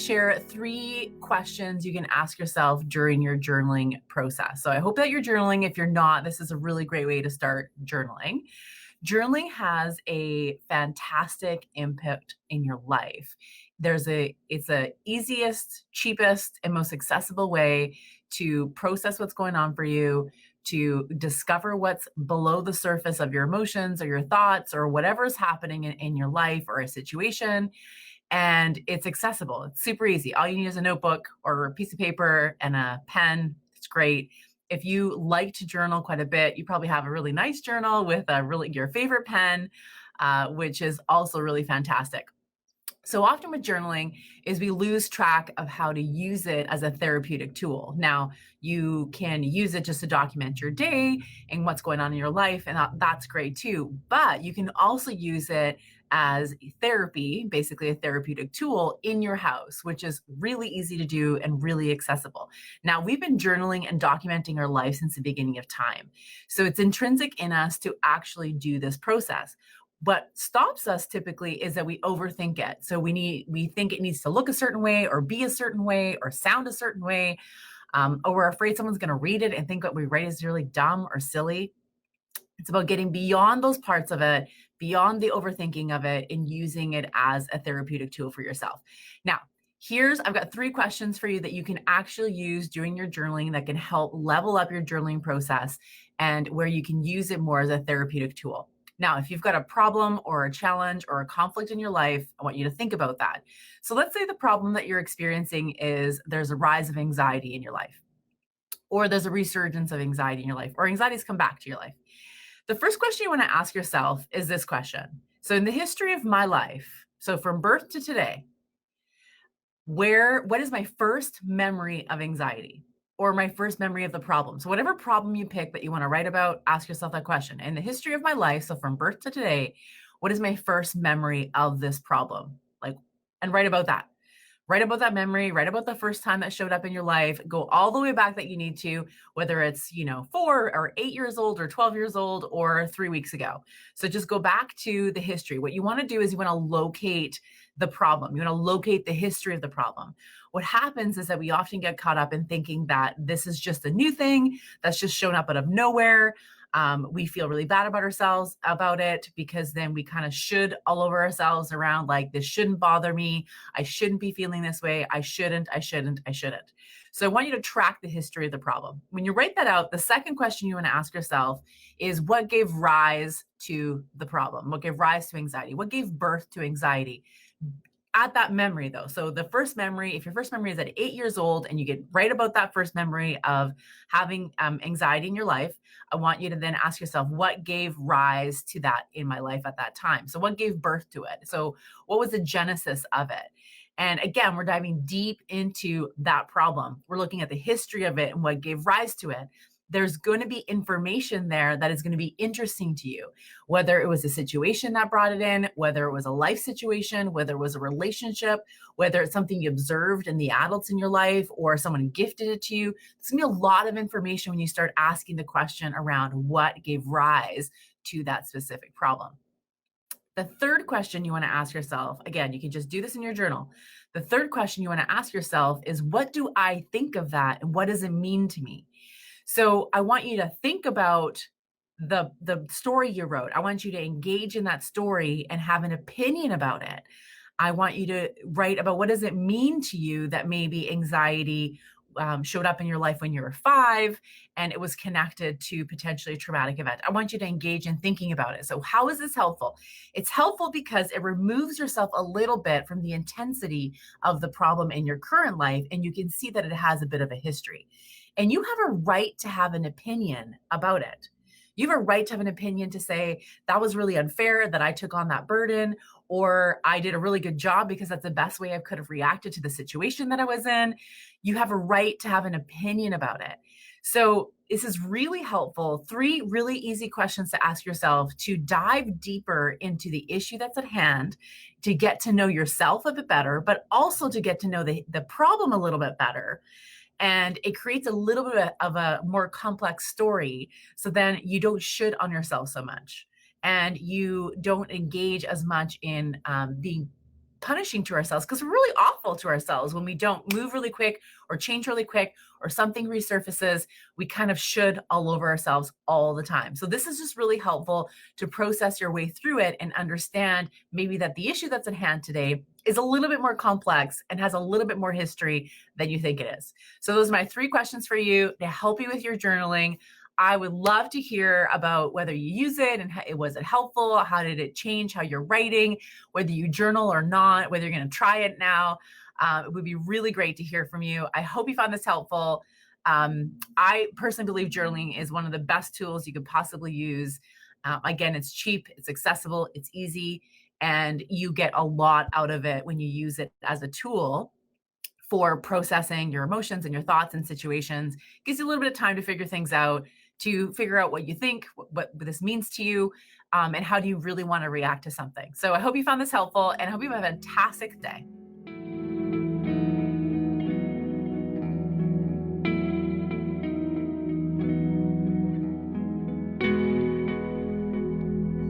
share 3 questions you can ask yourself during your journaling process. So I hope that you're journaling. If you're not, this is a really great way to start journaling. Journaling has a fantastic impact in your life. It's the easiest, cheapest, and most accessible way to process what's going on for you, to discover what's below the surface of your emotions or your thoughts or whatever is happening in your life or a situation. And it's accessible. It's super easy. All you need is a notebook or a piece of paper and a pen. It's great. If you like to journal quite a bit, you probably have a really nice journal with your favorite pen, which is also really fantastic. So often with journaling is we lose track of how to use it as a therapeutic tool. Now, you can use it just to document your day and what's going on in your life, and that's great too. But you can also use it as therapy, basically a therapeutic tool in your house, which is really easy to do and really accessible. Now, we've been journaling and documenting our life since the beginning of time. So it's intrinsic in us to actually do this process. What stops us typically is that we overthink it. So we think it needs to look a certain way or be a certain way or sound a certain way, or we're afraid someone's going to read it and think what we write is really dumb or silly. It's about getting beyond those parts of it, beyond the overthinking of it, and using it as a therapeutic tool for yourself. Now, I've got 3 questions for you that you can actually use during your journaling that can help level up your journaling process and where you can use it more as a therapeutic tool. Now, if you've got a problem or a challenge or a conflict in your life, I want you to think about that. So let's say the problem that you're experiencing is there's a rise of anxiety in your life, or there's a resurgence of anxiety in your life, or anxiety's come back to your life. The first question you want to ask yourself is this question. So in the history of my life, so from birth to today, what is my first memory of anxiety or my first memory of the problem? So whatever problem you pick that you want to write about, ask yourself that question. In the history of my life, so from birth to today, what is my first memory of this problem? And write about that. Write about that memory, write about the first time that showed up in your life, go all the way back that you need to, whether it's, 4 or 8 years old or 12 years old or 3 weeks ago. So just go back to the history. What you want to do is you want to locate the problem. You want to locate the history of the problem. What happens is that we often get caught up in thinking that this is just a new thing that's just shown up out of nowhere. We feel really bad about ourselves about it because then we kind of should all over ourselves around like, this shouldn't bother me. I shouldn't be feeling this way. I shouldn't. So I want you to track the history of the problem. When you write that out, the second question you want to ask yourself is what gave rise to the problem? What gave rise to anxiety? What gave birth to anxiety? At that memory though. So the first memory, if your first memory is at 8 years old and you get right about that first memory of having anxiety in your life, I want you to then ask yourself, what gave rise to that in my life at that time? So what gave birth to it? So what was the genesis of it? And again, we're diving deep into that problem. We're looking at the history of it and what gave rise to it. There's going to be information there that is going to be interesting to you, whether it was a situation that brought it in, whether it was a life situation, whether it was a relationship, whether it's something you observed in the adults in your life or someone gifted it to you. There's going to be a lot of information when you start asking the question around what gave rise to that specific problem. The third question you want to ask yourself, again, you can just do this in your journal. The third question you want to ask yourself is, what do I think of that? And what does it mean to me? So I want you to think about the story you wrote. I want you to engage in that story and have an opinion about it. I want you to write about what does it mean to you that maybe anxiety showed up in your life when you were 5 and it was connected to potentially a traumatic event. I want you to engage in thinking about it. So how is this helpful? It's helpful because it removes yourself a little bit from the intensity of the problem in your current life, and you can see that it has a bit of a history. And you have a right to have an opinion about it. You have a right to have an opinion to say, that was really unfair that I took on that burden, or I did a really good job because that's the best way I could have reacted to the situation that I was in. You have a right to have an opinion about it. So this is really helpful. 3 really easy questions to ask yourself to dive deeper into the issue that's at hand, to get to know yourself a bit better, but also to get to know the problem a little bit better. And it creates a little bit of a more complex story. So then you don't should on yourself so much. And you don't engage as much in being punishing to ourselves because we're really awful to ourselves when we don't move really quick or change really quick or something resurfaces. We kind of should all over ourselves all the time. So this is just really helpful to process your way through it and understand maybe that the issue that's at hand today is a little bit more complex and has a little bit more history than you think it is. So those are my 3 questions for you to help you with your journaling. I would love to hear about whether you use it and was it helpful? How did it change how you're writing? Whether you journal or not, whether you're going to try it now. It would be really great to hear from you. I hope you found this helpful. I personally believe journaling is one of the best tools you could possibly use. Again, it's cheap, it's accessible, it's easy, and you get a lot out of it when you use it as a tool for processing your emotions and your thoughts and situations. Gives you a little bit of time to figure things out, to figure out what you think, what this means to you, and how do you really want to react to something. So I hope you found this helpful and I hope you have a fantastic day.